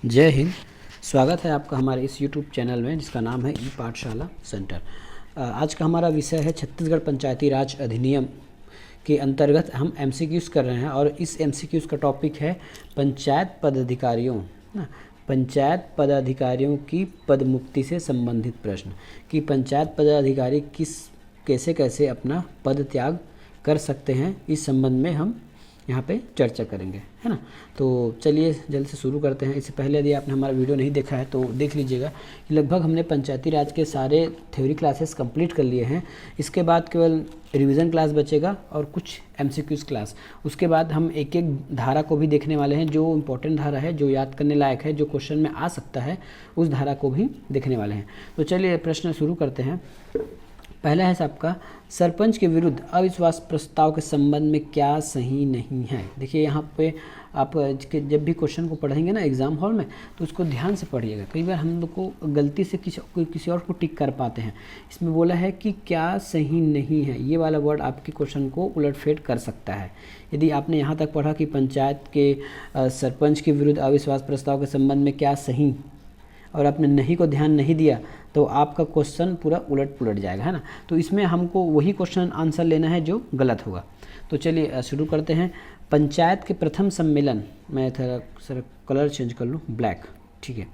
जय हिंद। स्वागत है आपका हमारे इस यूट्यूब चैनल में जिसका नाम है ई पाठशाला सेंटर। आज का हमारा विषय है छत्तीसगढ़ पंचायती राज अधिनियम के अंतर्गत हम एमसीक्यूज़ कर रहे हैं और इस एमसीक्यूज़ का टॉपिक है पंचायत पदाधिकारियों पंचायत पदाधिकारियों की पदमुक्ति से संबंधित प्रश्न कि पंचायत पदाधिकारी कैसे कैसे अपना पद त्याग कर सकते हैं। इस संबंध में हम यहाँ पे चर्चा करेंगे, है ना। तो चलिए जल्द से शुरू करते हैं। इससे पहले यदि आपने हमारा वीडियो नहीं देखा है तो देख लीजिएगा कि लगभग हमने पंचायती राज के सारे थ्योरी क्लासेस कंप्लीट कर लिए हैं। इसके बाद केवल रिवीजन क्लास बचेगा और कुछ एमसीक्यूज़ क्लास। उसके बाद हम एक एक धारा को भी देखने वाले हैं, जो इम्पोर्टेंट धारा है, जो याद करने लायक है, जो क्वेश्चन में आ सकता है, उस धारा को भी देखने वाले हैं। तो चलिए प्रश्न शुरू करते हैं। पहला है आपका, सरपंच के विरुद्ध अविश्वास प्रस्ताव के संबंध में क्या सही नहीं है। देखिए यहाँ पे आप जब भी क्वेश्चन को पढ़ेंगे ना एग्जाम हॉल में तो उसको ध्यान से पढ़िएगा। कई बार हम लोग को गलती से किसी और को टिक कर पाते हैं। इसमें बोला है कि क्या सही नहीं है, ये वाला वर्ड आपके क्वेश्चन को उलटफेर कर सकता है। यदि आपने यहाँ तक पढ़ा कि पंचायत के सरपंच के विरुद्ध अविश्वास प्रस्ताव के संबंध में क्या सही, और आपने नहीं को ध्यान नहीं दिया तो आपका क्वेश्चन पूरा उलट पुलट जाएगा, है ना। तो इसमें हमको वही क्वेश्चन आंसर लेना है जो गलत होगा। तो चलिए शुरू करते हैं। पंचायत के प्रथम सम्मेलन, मैं थोड़ा कलर चेंज कर लूँ, ब्लैक, ठीक है।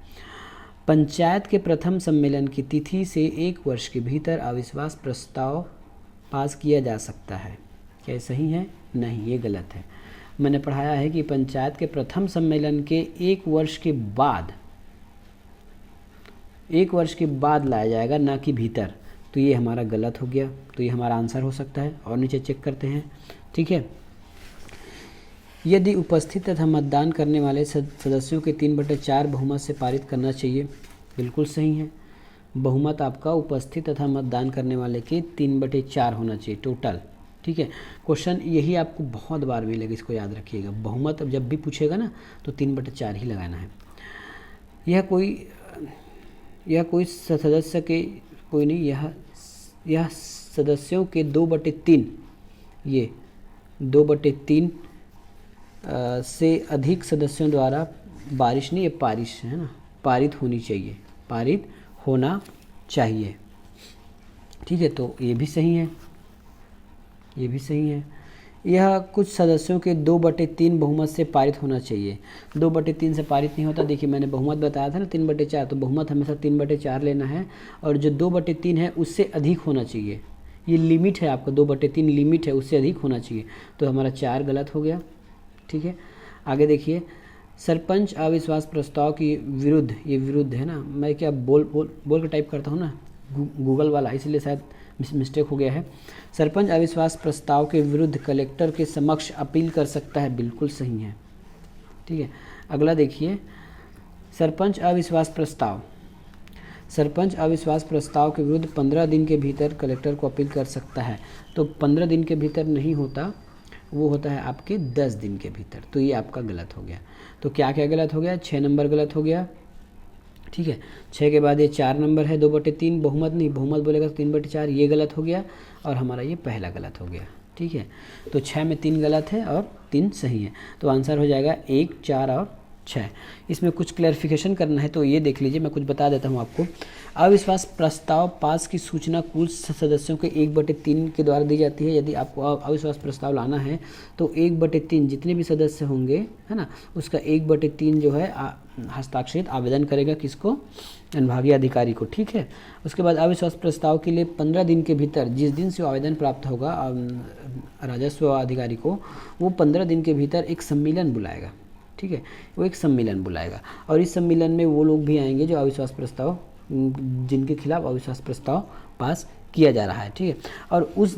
पंचायत के प्रथम सम्मेलन की तिथि से 1 वर्ष के भीतर अविश्वास प्रस्ताव पास किया जा सकता है। क्या सही है? नहीं, ये गलत है। मैंने पढ़ाया है कि पंचायत के प्रथम सम्मेलन के 1 वर्ष के बाद, 1 वर्ष के बाद लाया जाएगा, ना कि भीतर। तो ये हमारा गलत हो गया, तो ये हमारा आंसर हो सकता है। और नीचे चेक करते हैं, ठीक है। यदि उपस्थित तथा मतदान करने वाले सदस्यों के 3/4 बहुमत से पारित करना चाहिए, बिल्कुल सही है। बहुमत आपका उपस्थित तथा मतदान करने वाले के 3/4 होना चाहिए टोटल, ठीक है। क्वेश्चन यही आपको बहुत बार मिलेगा, इसको याद रखिएगा। बहुमत अब जब भी पूछेगा ना तो 3/4 ही लगाना है। यह कोई सदस्य के कोई नहीं, यह सदस्यों के 2/3, ये 2/3 से अधिक सदस्यों द्वारा बारिश नहीं, ये पारिश है ना, पारित होनी चाहिए, पारित होना चाहिए, ठीक है। तो ये भी सही है, ये भी सही है। यह कुछ सदस्यों के 2/3 बहुमत से पारित होना चाहिए। 2/3 से पारित नहीं होता। देखिए मैंने बहुमत बताया था ना 3/4, तो बहुमत हमेशा 3/4 लेना है और जो 2/3 है उससे अधिक होना चाहिए। ये लिमिट है आपका, 2/3 लिमिट है, उससे अधिक होना चाहिए। तो हमारा 4 गलत हो गया, ठीक है। आगे देखिए, सरपंच अविश्वास प्रस्ताव की विरुद्ध, ये विरुद्ध है ना, मैं क्या बोल के टाइप करता हूँ ना, गूगल वाला, इसलिए शायद मिस्टेक हो गया है। सरपंच अविश्वास प्रस्ताव के विरुद्ध कलेक्टर के समक्ष अपील कर सकता है, बिल्कुल सही है, ठीक है। अगला देखिए, सरपंच अविश्वास प्रस्ताव के विरुद्ध 15 दिन के भीतर कलेक्टर को अपील कर सकता है। तो 15 दिन के भीतर नहीं होता, वो होता है आपके 10 दिन के भीतर। तो ये आपका गलत हो गया। तो क्या क्या गलत हो गया? 6 नंबर गलत हो गया, ठीक है। 6 के बाद ये 4 नंबर है, 2/3 बहुमत नहीं, बहुमत बोलेगा तो 3/4, ये गलत हो गया और हमारा ये पहला गलत हो गया, ठीक है। तो 6 में 3 गलत है और 3 सही है। तो आंसर हो जाएगा 1, 4 और 6। इसमें कुछ क्लैरिफिकेशन करना है तो ये देख लीजिए, मैं कुछ बता देता हूँ आपको। अविश्वास प्रस्ताव पास की सूचना कुल सदस्यों के 1/3 के द्वारा दी जाती है। यदि आपको अविश्वास प्रस्ताव लाना है तो 1/3 जितने भी सदस्य होंगे, है ना, उसका 1/3 जो है हस्ताक्षरित आवेदन करेगा, किसको? अनुभागीय अधिकारी को, ठीक है। उसके बाद अविश्वास प्रस्ताव के लिए 15 दिन के भीतर, जिस दिन से आवेदन प्राप्त होगा राजस्व अधिकारी को, वो 15 दिन के भीतर एक सम्मेलन बुलाएगा, ठीक है। वो एक सम्मेलन बुलाएगा और इस सम्मेलन में वो लोग भी आएंगे जो अविश्वास प्रस्ताव, जिनके खिलाफ अविश्वास प्रस्ताव पास किया जा रहा है, ठीक है। और उस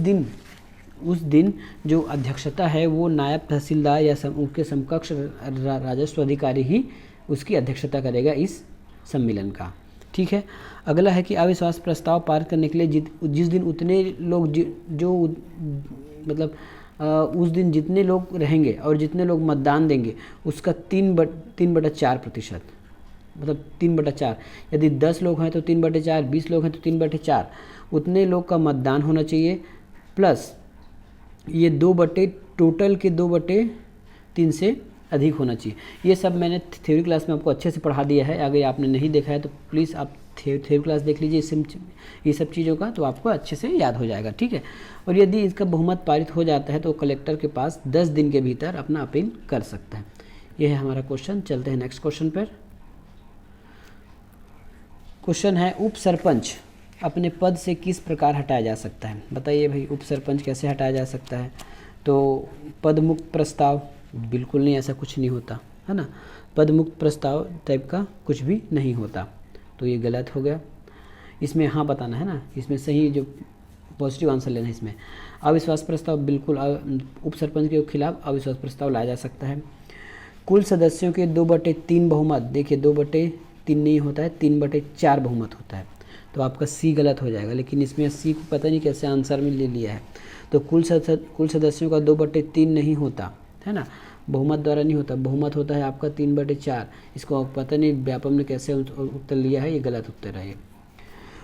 दिन जो अध्यक्षता है वो नायब तहसीलदार या उनके समकक्ष राजस्व अधिकारी ही उसकी अध्यक्षता करेगा इस सम्मेलन का, ठीक है। अगला है कि अविश्वास प्रस्ताव पार करने के लिए जिस दिन उतने लोग जो मतलब उस दिन जितने लोग रहेंगे और जितने लोग मतदान देंगे उसका 3/4%, मतलब 3/4। यदि 10 लोग हैं तो 3/4, 20 लोग हैं तो 3/4, उतने लोग का मतदान होना चाहिए। प्लस ये टोटल के 2/3 से अधिक होना चाहिए। ये सब मैंने थ्योरी क्लास में आपको अच्छे से पढ़ा दिया है, अगर आपने नहीं देखा है तो प्लीज़ आप थ्योरी क्लास देख लीजिए ये सब चीज़ों का, तो आपको अच्छे से याद हो जाएगा, ठीक है। और यदि इसका बहुमत पारित हो जाता है तो कलेक्टर के पास 10 दिन के भीतर अपना अपील कर सकता है। यह है हमारा क्वेश्चन। चलते हैं नेक्स्ट क्वेश्चन पर। क्वेश्चन है उप सरपंच अपने पद से किस प्रकार हटाया जा सकता है। बताइए भाई, उप सरपंच कैसे हटाया जा सकता है। तो पद मुक्त प्रस्ताव, बिल्कुल नहीं, ऐसा कुछ नहीं होता है ना। पद मुक्त प्रस्ताव टाइप का कुछ भी नहीं होता, तो ये गलत हो गया। इसमें हाँ बताना है ना, इसमें सही जो पॉजिटिव आंसर लेना है इसमें। अविश्वास प्रस्ताव, बिल्कुल उप सरपंच के खिलाफ अविश्वास प्रस्ताव लाया जा सकता है। कुल सदस्यों के 2/3 बहुमत, देखिए 2/3 नहीं होता है, 3/4 बहुमत होता है, तो आपका सी गलत हो जाएगा। लेकिन इसमें सी को पता नहीं कैसे आंसर में ले लिया है। तो कुल सदस्यों का 2/3 नहीं होता है ना, बहुमत द्वारा नहीं होता, बहुमत होता है आपका 3/4। इसको पता नहीं व्यापम ने कैसे उत्तर लिया है, ये गलत उत्तर है। ये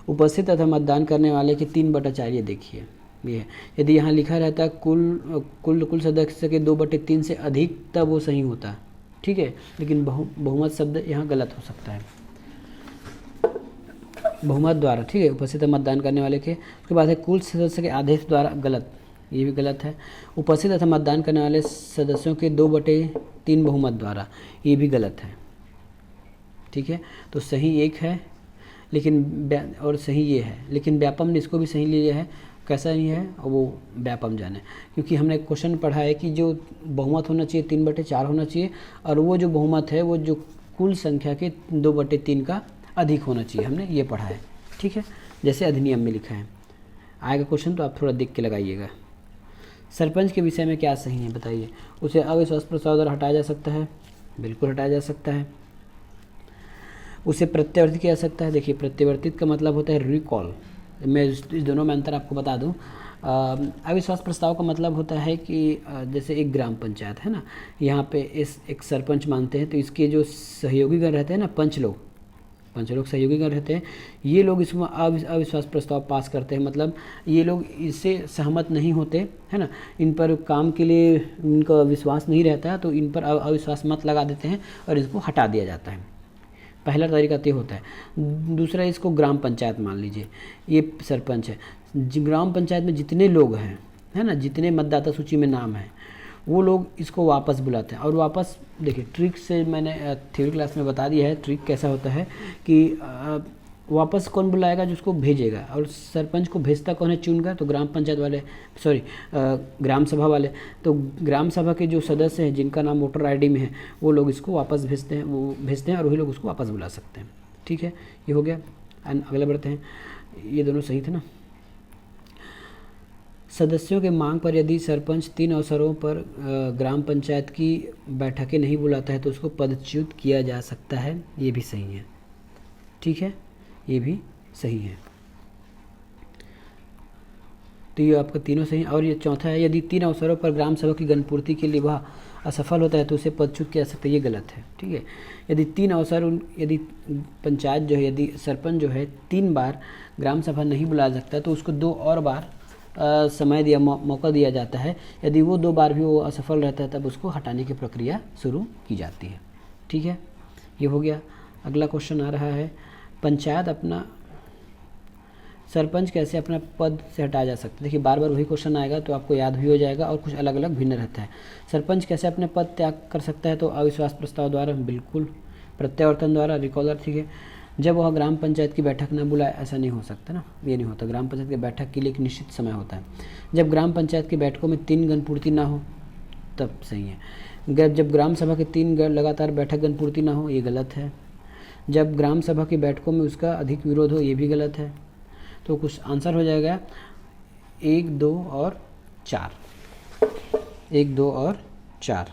उपस्थित तथा मतदान करने वाले के 3/4, ये देखिए ये है। यदि यहाँ लिखा रहता है कुल सदस्य के 2/3 से अधिक, तब वो सही होता, ठीक है। लेकिन बहुमत शब्द यहाँ गलत हो सकता है, बहुमत द्वारा, ठीक है, उपस्थित मतदान करने वाले के। उसके बाद है कुल सदस्य के आदेश द्वारा, गलत, ये भी गलत है। उपस्थित तथा मतदान करने वाले सदस्यों के 2/3 बहुमत द्वारा, ये भी गलत है, ठीक है। तो सही एक है, लेकिन और सही ये है, लेकिन व्यापम ने इसको भी सही लिया है। कैसा नहीं है वो व्यापम जाने, क्योंकि हमने क्वेश्चन पढ़ा है कि जो बहुमत होना चाहिए 3/4 होना चाहिए, और वो जो बहुमत है वो जो कुल संख्या के 2/3 का अधिक होना चाहिए, हमने ये पढ़ा है, ठीक है, जैसे अधिनियम में लिखा है। आएगा क्वेश्चन तो आप थोड़ा देख के लगाइएगा। सरपंच के विषय में क्या सही है बताइए। उसे अविश्वास प्रस्ताव द्वारा हटाया जा सकता है, बिल्कुल हटाया जा सकता है। उसे प्रत्यावर्तित किया जा सकता है, देखिए प्रत्यावर्तित का मतलब होता है रिकॉल। मैं इस दोनों में अंतर आपको बता दूं। अविश्वास प्रस्ताव का मतलब होता है कि जैसे एक ग्राम पंचायत है ना, यहाँ पे एक सरपंच मानते हैं, तो इसके जो सहयोगीगण रहते हैं ना, पंच लोग सहयोगीगण रहते हैं, ये लोग इसमें अविश्वास प्रस्ताव पास करते हैं। मतलब ये लोग इससे सहमत नहीं होते है ना, इन पर काम के लिए इनका विश्वास नहीं रहता, तो इन पर अविश्वास मत लगा देते हैं और इसको हटा दिया जाता है। पहला तरीका तो होता है। दूसरा, इसको ग्राम पंचायत मान लीजिए, ये सरपंच है, ग्राम पंचायत में जितने लोग हैं है ना, जितने मतदाता सूची में नाम है, वो लोग इसको वापस बुलाते हैं। और वापस देखिए, ट्रिक से मैंने थ्योरी क्लास में बता दिया है, ट्रिक कैसा होता है कि वापस कौन बुलाएगा, जिसको भेजेगा, और सरपंच को भेजता कौन है चुनकर, तो ग्राम पंचायत वाले, ग्राम सभा वाले। तो ग्राम सभा के जो सदस्य हैं जिनका नाम वोटर आईडी में है, वो लोग इसको वापस भेजते हैं और वही लोग उसको वापस बुला सकते हैं, ठीक है। ये हो गया। अगला बढ़ते हैं, ये दोनों सही थे ना। सदस्यों के मांग पर यदि सरपंच 3 अवसरों पर ग्राम पंचायत की बैठकें नहीं बुलाता है तो उसको पदच्युत किया जा सकता है, ये भी सही है, ठीक है, ये भी सही है। तो ये आपका तीनों सही। और ये चौथा है, यदि 3 अवसरों पर ग्राम सभा की गणपूर्ति के लिए वह असफल होता है तो उसे पदच्युत किया जा सकता है, ये गलत है, ठीक है। यदि 3 अवसर, यदि पंचायत जो है, यदि सरपंच जो है 3 बार ग्राम सभा नहीं बुला सकता तो उसको 2 और बार समय दिया, मौका दिया जाता है। यदि वो 2 बार भी वो असफल रहता है तब उसको हटाने की प्रक्रिया शुरू की जाती है, ठीक है। ये हो गया। अगला क्वेश्चन आ रहा है, पंचायत अपना सरपंच कैसे अपना पद से हटाया जा सकता है। देखिए बार बार वही क्वेश्चन आएगा तो आपको याद भी हो जाएगा, और कुछ अलग अलग भिन्न रहता है। सरपंच कैसे अपने पद त्याग कर सकता है, तो अविश्वास प्रस्ताव द्वारा, बिल्कुल, प्रत्यावर्तन द्वारा, रिकॉलर, ठीक है। जब वह ग्राम पंचायत की बैठक न बुलाए, ऐसा नहीं हो सकता ना, ये नहीं होता। ग्राम पंचायत की बैठक के लिए एक निश्चित समय होता है। जब ग्राम पंचायत की बैठकों में 3 गणपूर्ति ना हो, तब सही है। जब ग्राम सभा के 3 लगातार बैठक गणपूर्ति ना हो, ये गलत है। जब ग्राम सभा की बैठकों में उसका अधिक विरोध हो, ये भी गलत है। तो कुछ आंसर हो जाएगा 1, 2 और 4, 1, 2 और 4,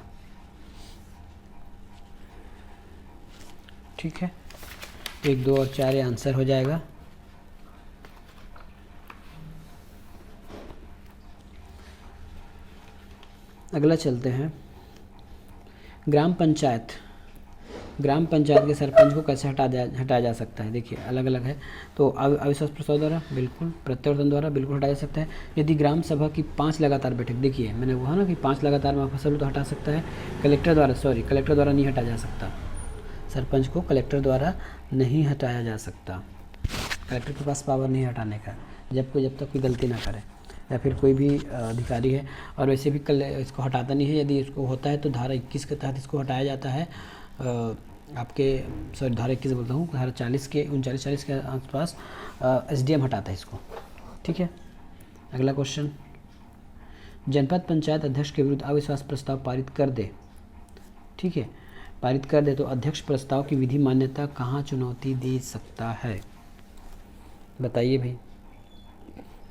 ठीक है। 1, 2 और 4 ये आंसर हो जाएगा। अगला चलते हैं, ग्राम पंचायत ग्राम पंचायत के सरपंच को कैसे हटाया जा सकता है। देखिए अलग अलग है। तो अविश्वास प्रस्ताव द्वारा बिल्कुल, प्रत्यावर्तन द्वारा बिल्कुल हटाया जा सकता है। यदि ग्राम सभा की 5 लगातार बैठक, देखिए मैंने कहा ना कि 5 लगातार में फसल तो हटा सकता है। कलेक्टर द्वारा नहीं हटाया जा सकता। सरपंच को कलेक्टर द्वारा नहीं हटाया जा सकता। कलेक्टर के पास पावर नहीं हटाने का, जब तक कोई गलती ना करे, या फिर कोई भी अधिकारी है। और वैसे भी इसको हटाता नहीं है। यदि इसको होता है तो धारा 21 के तहत इसको हटाया जाता है। धारा 21 बोलता हूँ, धारा 40 के 39-40 के आसपास SDM हटाता है इसको। ठीक है। अगला क्वेश्चन, जनपद पंचायत अध्यक्ष के विरुद्ध अविश्वास प्रस्ताव पारित कर दे। ठीक है, पारित कर दे तो अध्यक्ष प्रस्ताव की विधि मान्यता कहाँ चुनौती दे सकता है, बताइए भाई।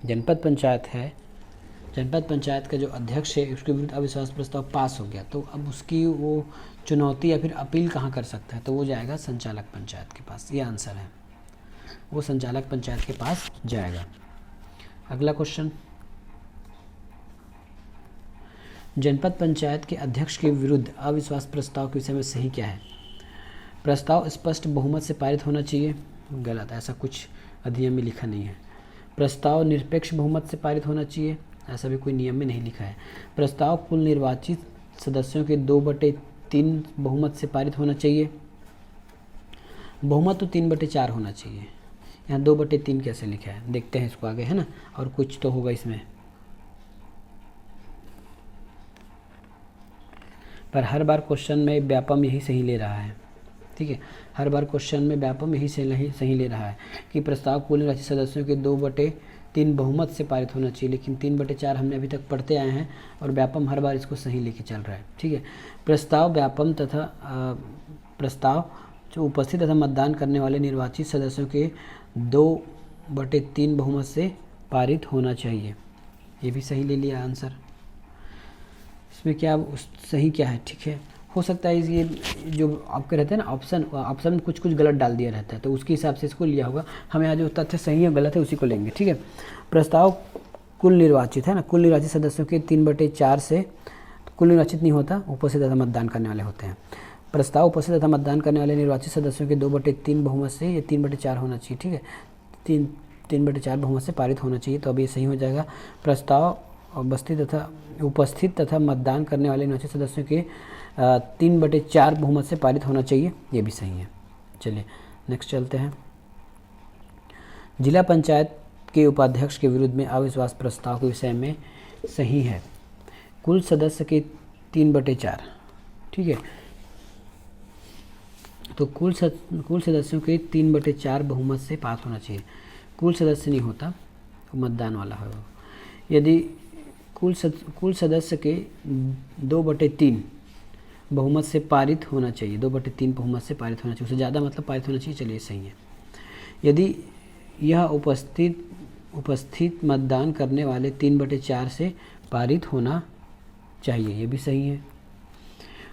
जनपद पंचायत है, जनपद पंचायत का जो अध्यक्ष है उसके विरुद्ध अविश्वास प्रस्ताव पास हो गया, तो अब उसकी वो चुनौती या फिर अपील कहाँ कर सकता है, तो वो जाएगा संचालक पंचायत के पास। ये आंसर है, वो संचालक पंचायत के पास जाएगा। अगला क्वेश्चन, जनपद पंचायत के अध्यक्ष के विरुद्ध अविश्वास प्रस्ताव के विषय में सही क्या है। प्रस्ताव स्पष्ट बहुमत से पारित होना चाहिए, गलत, ऐसा कुछ अधिनियम में लिखा नहीं है। प्रस्ताव निरपेक्ष बहुमत से पारित होना चाहिए, ऐसा भी कोई नियम में नहीं लिखा है। प्रस्ताव कुल निर्वाचित सदस्यों के 2/3 बहुमत से पारित होना चाहिए। बहुमत तो 3/4 होना चाहिए, यहाँ 2/3 कैसे लिखा है, देखते हैं इसको आगे, है ना। और कुछ तो होगा इसमें, पर हर बार क्वेश्चन में व्यापम यही सही ले रहा है। ठीक है, हर बार क्वेश्चन में व्यापम यही सही ले रहा है कि प्रस्ताव कुल निर्वाचित सदस्यों के 2/3 बहुमत से पारित होना चाहिए, लेकिन 3/4 हमने अभी तक पढ़ते आए हैं और व्यापम हर बार इसको सही लेके चल रहा है। ठीक है, प्रस्ताव व्यापम तथा प्रस्ताव जो उपस्थित तथा मतदान करने वाले निर्वाचित सदस्यों के 2/3 बहुमत से पारित होना चाहिए, ये भी सही ले लिया आंसर। इसमें क्या सही क्या है, ठीक है। हो सकता है ये जो आपके रहते हैं ना ऑप्शन में कुछ गलत डाल दिया रहता है, तो उसके हिसाब से इसको लिया होगा। हम यहाँ जो तथ्य सही है गलत है उसी को लेंगे। ठीक है, प्रस्ताव कुल निर्वाचित है ना, कुल निर्वाचित सदस्यों के 3/4 से, कुल निर्वाचित नहीं होता, उपस्थित तथा मतदान करने वाले होते हैं। प्रस्ताव उपस्थित तथा मतदान करने वाले निर्वाचित सदस्यों के 2/3 बहुमत से, ये 3/4 होना चाहिए। ठीक है, 3/4 बहुमत से पारित होना चाहिए, तो अब ये सही हो जाएगा। प्रस्ताव उपस्थित तथा मतदान करने वाले निर्वाचित सदस्यों के 3/4 बहुमत से पारित होना चाहिए, ये भी सही है। चलिए नेक्स्ट चलते हैं। जिला पंचायत के उपाध्यक्ष के विरुद्ध में अविश्वास प्रस्ताव के विषय में सही है। कुल सदस्य के 3/4। ठीक है, तो कुल सदस्यों के 3/4 बहुमत से पास होना चाहिए। कुल सदस्य नहीं होता, तो मतदान वाला है। यदि कुल सदस्य के 2/3 बहुमत से पारित होना चाहिए, 2/3 बहुमत से पारित होना चाहिए, उससे ज़्यादा मतलब पारित होना चाहिए, चलिए सही है। यदि यह उपस्थित मतदान करने वाले 3/4 से पारित होना चाहिए, ये भी सही है।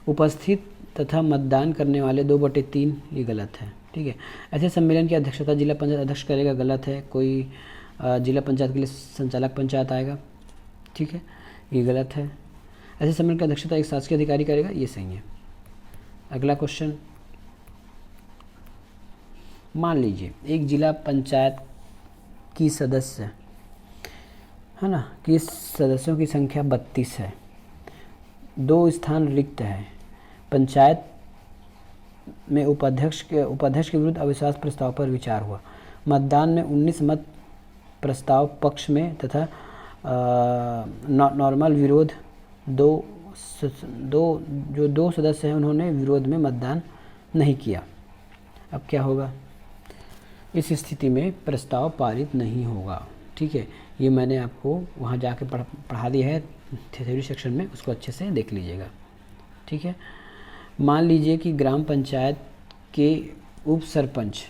उपस्थित तथा मतदान करने वाले 2/3, ये गलत है। ठीक है, ऐसे सम्मेलन की अध्यक्षता जिला पंचायत अध्यक्ष करेगा, गलत है। कोई जिला पंचायत के लिए संचालक पंचायत आएगा। ठीक है, ये गलत है। ऐसे सम्मेलन की अध्यक्षता एक शासकीय अधिकारी करेगा, ये सही है। अगला क्वेश्चन, मान लीजिए एक जिला पंचायत की सदस्य है ना, कि सदस्यों की संख्या 32 है, 2 स्थान रिक्त है। पंचायत में उपाध्यक्ष के विरुद्ध अविश्वास प्रस्ताव पर विचार हुआ। मतदान में 19 मत प्रस्ताव पक्ष में तथा नॉर्मल विरोध, दो सदस्य हैं उन्होंने विरोध में मतदान नहीं किया। अब क्या होगा, इस स्थिति में प्रस्ताव पारित नहीं होगा। ठीक है, ये मैंने आपको वहाँ जाके पढ़ा दिया है थ्योरी सेक्शन में, उसको अच्छे से देख लीजिएगा। ठीक है, मान लीजिए कि ग्राम पंचायत के उप सरपंच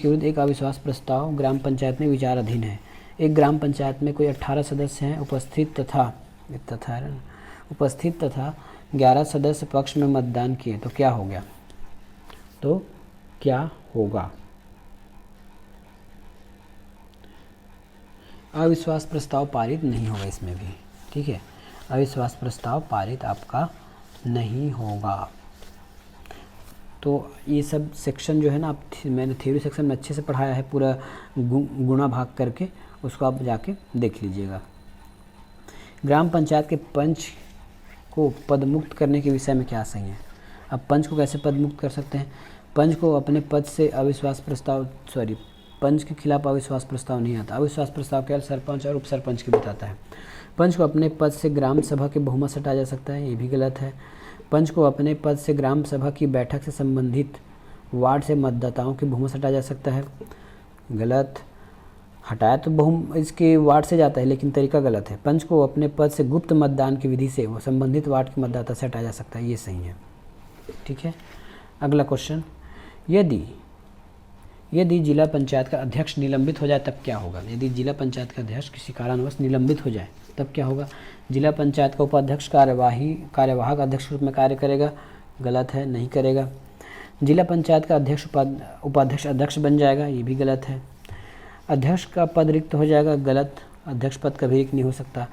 के विरुद्ध एक अविश्वास प्रस्ताव ग्राम पंचायत में विचाराधीन है। एक ग्राम पंचायत में कोई 18 सदस्य हैं, उपस्थित तथा 11 सदस्य पक्ष में मतदान किए, तो क्या हो गया, तो क्या होगा, अविश्वास प्रस्ताव पारित नहीं होगा इसमें भी। ठीक है, अविश्वास प्रस्ताव पारित आपका नहीं होगा। तो ये सब सेक्शन जो है ना, आप मैंने थ्योरी सेक्शन में अच्छे से पढ़ाया है, पूरा गुणा भाग करके, उसको आप जाके देख लीजिएगा। ग्राम पंचायत के पंच को पदमुक्त करने के विषय में क्या सही है। अब पंच को कैसे पदमुक्त कर सकते हैं। पंच को अपने पद से अविश्वास प्रस्ताव, पंच के खिलाफ अविश्वास प्रस्ताव नहीं आता। अविश्वास प्रस्ताव केवल सरपंच और उप सरपंच की बताता है। पंच को अपने पद से ग्राम सभा के बहुमत से हटाया जा सकता है, ये भी गलत है। पंच को अपने पद से ग्राम सभा की बैठक से संबंधित वार्ड से मतदाताओं के बहुमत से हटाया जा सकता है, गलत। हटाया तो इसके वार्ड से जाता है, लेकिन तरीका गलत है। पंच को अपने पद से गुप्त मतदान की विधि से संबंधित वार्ड के मतदाता से हटाया जा सकता है, ये सही है। ठीक है, अगला क्वेश्चन, यदि जिला पंचायत का अध्यक्ष निलंबित हो जाए तब क्या होगा। यदि जिला पंचायत का अध्यक्ष किसी कारणवश निलंबित हो जाए तब क्या होगा। जिला पंचायत का उपाध्यक्ष कार्यवाहक अध्यक्ष के रूप में कार्य करेगा, गलत है, नहीं करेगा। जिला पंचायत का अध्यक्ष उपाध्यक्ष अध्यक्ष बन जाएगा, ये भी गलत है। अध्यक्ष का पद रिक्त हो जाएगा, गलत, अध्यक्ष पद कभी रिक्त नहीं हो सकता।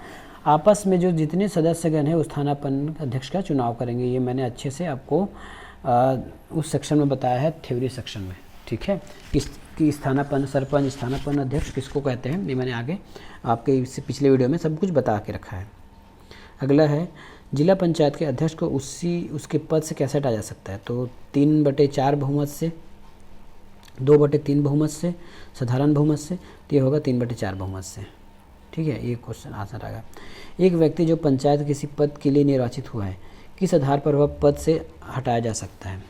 आपस में जो जितने सदस्यगण हैं उस स्थानापन्न अध्यक्ष का चुनाव करेंगे, ये मैंने अच्छे से आपको उस सेक्शन में बताया है, थ्योरी सेक्शन में। ठीक है, कि स्थानापन्न सरपंच, स्थानापन्न अध्यक्ष किसको कहते हैं, ये मैंने आगे आपके इससे पिछले वीडियो में सब कुछ बता के रखा है। अगला है, जिला पंचायत के अध्यक्ष को उसके पद से कैसे हटाया जा सकता है। तो 3/4 बहुमत से, 2/3 बहुमत से, साधारण बहुमत से, तो ये होगा 3/4 बहुमत से। ठीक है, ये क्वेश्चन आंसर आएगा। एक व्यक्ति जो पंचायत किसी पद के लिए निर्वाचित हुआ है, किस आधार पर वह पद से हटाया जा सकता है।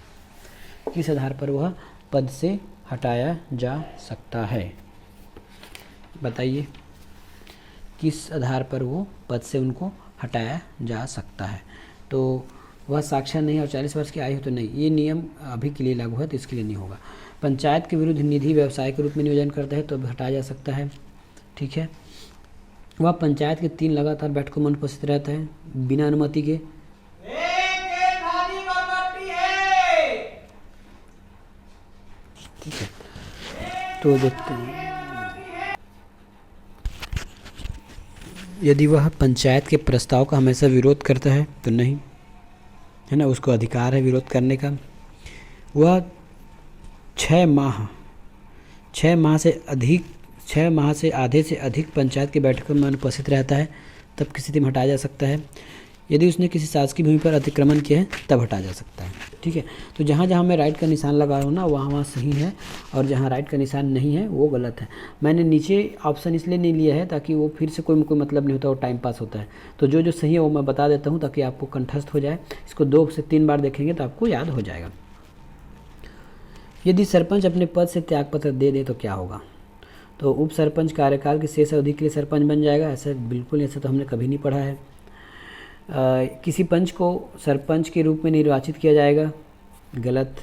किस आधार पर वह पद से हटाया जा सकता है, बताइए। किस आधार पर वो पद से उनको हटाया जा सकता है। तो वह साक्षर नहीं और 40 वर्ष की आयु तो नहीं, ये नियम अभी के लिए लागू है, तो इसके लिए नहीं होगा। पंचायत के विरुद्ध निधि व्यवसाय के रूप में नियोजन करता है तो हटाया जा सकता है। ठीक है, वह पंचायत के 3 लगातार बैठकों में अनुपस्थित रहता है बिना अनुमति के। ठीक है, तो देखते हैं, यदि वह पंचायत के प्रस्ताव का हमेशा विरोध करता है तो नहीं, है ना, उसको अधिकार है विरोध करने का। वह 6 माह से आधे से अधिक पंचायत की बैठकों में अनुपस्थित रहता है तब किसी स्थिति में हटाया जा सकता है। यदि उसने किसी शासकीय भूमि पर अतिक्रमण किया है तब हटाया जा सकता है। ठीक है, तो जहाँ जहाँ मैं राइट का निशान लगा रहा हूँ ना, वहाँ सही है, और जहाँ राइट का निशान नहीं है वो गलत है। मैंने नीचे ऑप्शन इसलिए नहीं लिया है ताकि वो फिर से कोई मतलब नहीं होता, वो टाइम पास होता है। तो जो सही है वो मैं बता देता हूँ ताकि आपको कंठस्थ हो जाए। इसको 2 से 3 बार देखेंगे तो आपको याद हो जाएगा। यदि सरपंच अपने पद से त्यागपत्र दे दे तो क्या होगा। तो उप सरपंच कार्यकाल की शेष अवधि के लिए सरपंच बन जाएगा, ऐसा बिल्कुल, ऐसा तो हमने कभी नहीं पढ़ा है। किसी पंच को सरपंच के रूप में निर्वाचित किया जाएगा, गलत।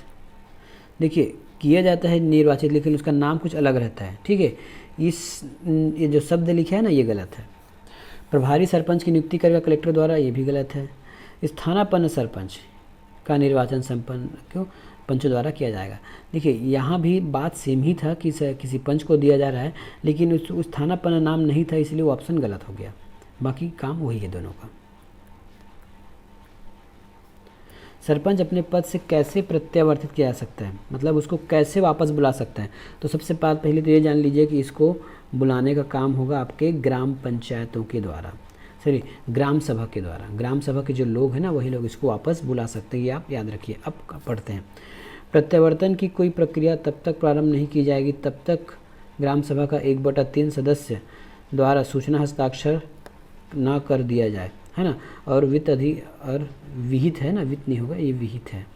देखिए, किया जाता है निर्वाचित, लेकिन उसका नाम कुछ अलग रहता है। ठीक है, ये जो शब्द लिखा है ना, ये गलत है। प्रभारी सरपंच की नियुक्ति करेगा कलेक्टर द्वारा, ये भी गलत है। स्थानापन्न सरपंच का निर्वाचन संपन्न क्यों पंचों द्वारा किया जाएगा। देखिए, यहाँ भी बात सेम ही था कि किसी पंच को दिया जा रहा है, लेकिन उस स्थानापन्न नाम नहीं था, इसलिए वो ऑप्शन गलत हो गया। बाकी काम वही है दोनों का। सरपंच अपने पद से कैसे प्रत्यावर्तित किया जा सकता है, मतलब उसको कैसे वापस बुला सकता है। तो सबसे पहले तो ये जान लीजिए कि इसको बुलाने का काम होगा आपके ग्राम पंचायतों के द्वारा, ग्राम सभा के द्वारा। ग्राम सभा के जो लोग हैं ना, वही लोग इसको वापस बुला सकते हैं, ये आप याद रखिए। अब पढ़ते हैं। प्रत्यावर्तन की कोई प्रक्रिया तब तक प्रारंभ नहीं की जाएगी तब तक ग्राम सभा का 1/3 सदस्य द्वारा सूचना हस्ताक्षर न कर दिया जाए, है ना। और विहित है ना, वित्त नहीं होगा, ये विहित है,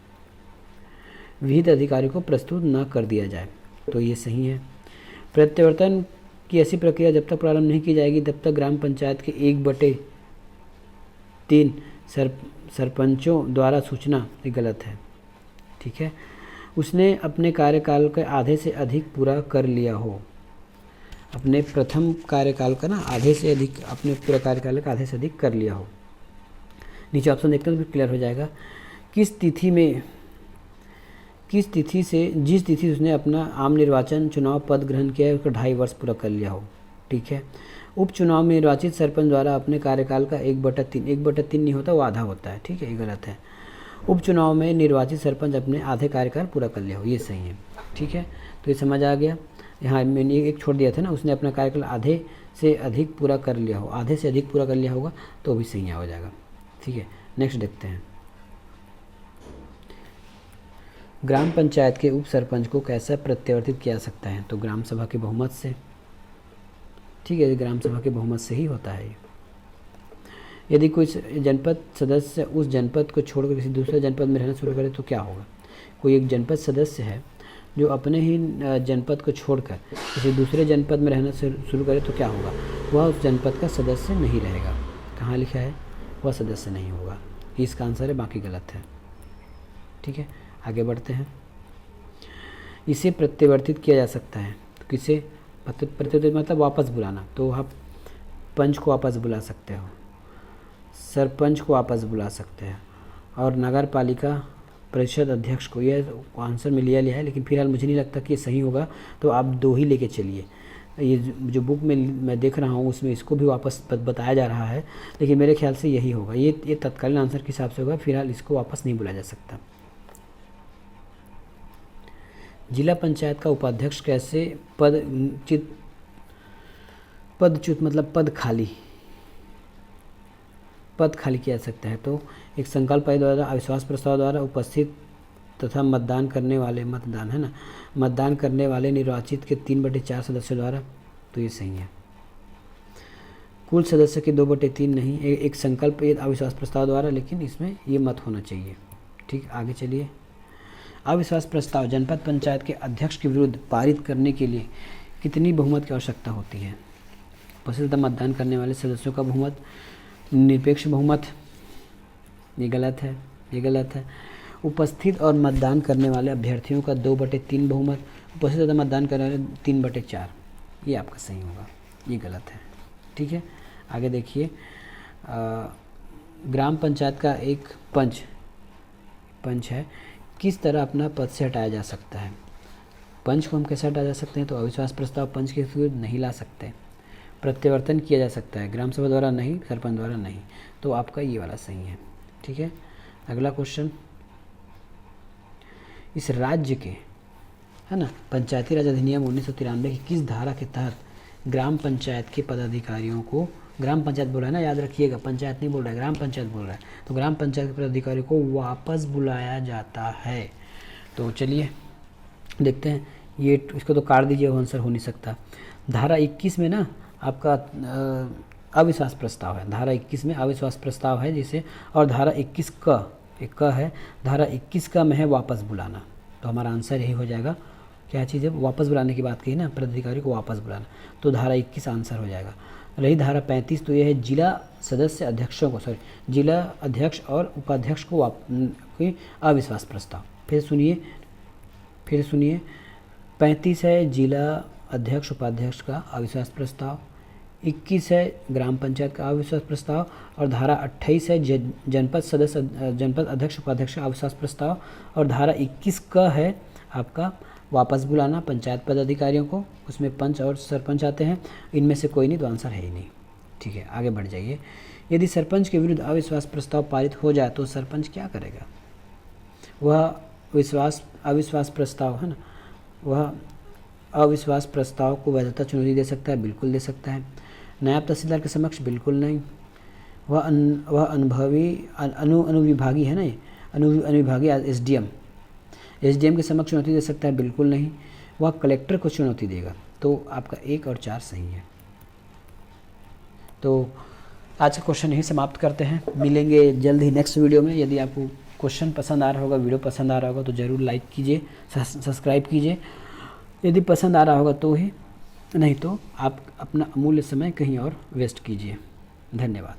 विहित अधिकारी को प्रस्तुत न कर दिया जाए, तो ये सही है। प्रत्यावर्तन की ऐसी प्रक्रिया जब तक प्रारंभ नहीं की जाएगी तब तक ग्राम पंचायत के 1/3 सरपंचों द्वारा सूचना, ये गलत है। ठीक है, उसने अपने कार्यकाल के आधे से अधिक पूरा कर लिया हो। अपने प्रथम कार्यकाल का ना आधे से अधिक, अपने पूरा कार्यकाल का आधे से अधिक कर लिया हो। नीचे ऑप्शन देखते हैं तो फिर क्लियर हो जाएगा। जिस तिथि से उसने अपना आम निर्वाचन चुनाव पद ग्रहण किया है उसका 2.5 वर्ष पूरा कर लिया हो। ठीक है, उपचुनाव में निर्वाचित सरपंच द्वारा अपने कार्यकाल का 1/3 नहीं होता, वो आधा होता है। ठीक है, ये गलत है। उपचुनाव में निर्वाचित सरपंच अपने आधे कार्यकाल पूरा कर लिया हो, ये सही है। ठीक है, तो ये समझ आ गया। यहाँ मैंने एक छोड़ दिया था ना, उसने अपना कार्यकाल आधे से अधिक पूरा कर लिया हो, आधे से अधिक पूरा कर लिया होगा तो भी सही हो जाएगा। ठीक है, नेक्स्ट देखते हैं। ग्राम पंचायत के उप सरपंच को कैसे प्रत्यावर्तित किया जा सकता है? तो ग्राम सभा के बहुमत से। ठीक है, ग्राम सभा के बहुमत से ही होता है। यदि कोई जनपद सदस्य उस जनपद को छोड़कर किसी दूसरे जनपद में रहना शुरू करे तो क्या होगा? कोई एक जनपद सदस्य है जो अपने ही जनपद को छोड़कर किसी दूसरे जनपद में रहना शुरू करे तो क्या होगा? वह उस जनपद का सदस्य नहीं रहेगा। कहाँ लिखा है? वह सदस्य नहीं होगा। इसका आंसर है, बाकी गलत है। ठीक है, आगे बढ़ते हैं। इसे प्रत्यावर्तित किया जा सकता है तो किसे प्रत्यावर्तित मतलब वापस बुलाना, तो आप पंच को वापस बुला सकते हो, सरपंच को वापस बुला सकते हैं और नगर पालिका परिषद अध्यक्ष को। यह आंसर में लिया है, लेकिन फिलहाल मुझे नहीं लगता कि ये सही होगा, तो आप 2 ही लेके चलिए। ये जो बुक में मैं देख रहा हूँ उसमें इसको भी वापस बताया जा रहा है, लेकिन मेरे ख्याल से यही होगा। ये तत्कालीन आंसर के हिसाब से होगा, फिलहाल इसको वापस नहीं बुलाया जा सकता। जिला पंचायत का उपाध्यक्ष कैसे पदच्युत मतलब पद खाली किया जा सकता है? तो एक संकल्प द्वारा, अविश्वास प्रस्ताव द्वारा, उपस्थित तथा मतदान करने वाले निर्वाचित के 3/4 सदस्यों द्वारा। तो ये सही है। कुल सदस्य के 2/3 नहीं, एक संकल्प अविश्वास प्रस्ताव द्वारा, लेकिन इसमें ये मत होना चाहिए। ठीक, आगे चलिए। अविश्वास प्रस्ताव जनपद पंचायत के अध्यक्ष के विरुद्ध पारित करने के लिए कितनी बहुमत की आवश्यकता होती है? उपस्थित मतदान करने वाले सदस्यों का बहुमत, निरपेक्ष बहुमत। ये गलत है। उपस्थित और मतदान करने वाले अभ्यर्थियों का 2/3 बहुमत, उपस्थित तथा मतदान करने वाले 3/4। ये आपका सही होगा, ये गलत है। ठीक है, आगे देखिए। ग्राम पंचायत का एक पंच है, किस तरह अपना पद से हटाया जा सकता है? पंच को हम कैसे हटा जा सकते हैं? तो अविश्वास प्रस्ताव पंच के विरुद्ध नहीं ला सकते। प्रत्यावर्तन किया जा सकता है, ग्राम सभा द्वारा नहीं, सरपंच द्वारा नहीं। तो आपका ये वाला सही है। ठीक है, अगला क्वेश्चन। इस राज्य के पंचायती राज अधिनियम 1993 की किस धारा के तहत ग्राम पंचायत के पदाधिकारियों को, ग्राम पंचायत बोल रहा है ना, याद रखिएगा, पंचायत नहीं बोल रहा है, ग्राम पंचायत बोल रहा है, तो ग्राम पंचायत के पदाधिकारियों को वापस बुलाया जाता है? तो चलिए देखते हैं। ये इसको तो काट दीजिए, वो आंसर हो नहीं सकता। धारा 21 में ना आपका अविश्वास प्रस्ताव है, धारा 21 में अविश्वास प्रस्ताव है जिसे, और धारा 21 का है, धारा 21 का में है वापस बुलाना। तो हमारा आंसर यही हो जाएगा। क्या चीज़ है? वापस बुलाने की बात कही ना, पदाधिकारी को वापस बुलाना, तो धारा 21 आंसर हो जाएगा। रही धारा 35, तो यह है जिला सदस्य अध्यक्षों को, जिला अध्यक्ष और उपाध्यक्ष को अविश्वास प्रस्ताव। फिर सुनिए 35 है जिला अध्यक्ष उपाध्यक्ष का अविश्वास प्रस्ताव, 21 है ग्राम पंचायत का अविश्वास प्रस्ताव, और धारा 28 है जनपद अध्यक्ष उपाध्यक्ष का अविश्वास प्रस्ताव, और धारा 21 का है आपका वापस बुलाना पंचायत पदाधिकारियों को। उसमें पंच और सरपंच आते हैं, इनमें से कोई नहीं, तो आंसर है ही नहीं। ठीक है, आगे बढ़ जाइए। यदि सरपंच के विरुद्ध अविश्वास प्रस्ताव पारित हो जाए तो सरपंच क्या करेगा? वह अविश्वास प्रस्ताव है ना, वह अविश्वास प्रस्ताव को वैधता चुनौती दे सकता है, बिल्कुल दे सकता है। नायब तहसीलदार के समक्ष बिल्कुल नहीं। वह अनुविभागी है ना, अनुविभागी एसडीएम के समक्ष चुनौती दे सकता है, बिल्कुल नहीं। वह कलेक्टर को चुनौती देगा। तो आपका 1 और 4 सही है। तो आज का क्वेश्चन यहीं समाप्त करते हैं, मिलेंगे जल्द ही नेक्स्ट वीडियो में। यदि आपको क्वेश्चन पसंद आ रहा होगा, वीडियो पसंद आ रहा होगा, तो ज़रूर लाइक कीजिए, सब्सक्राइब कीजिए। यदि पसंद आ रहा होगा तो ही, नहीं तो आप अपना अमूल्य समय कहीं और वेस्ट कीजिए। धन्यवाद।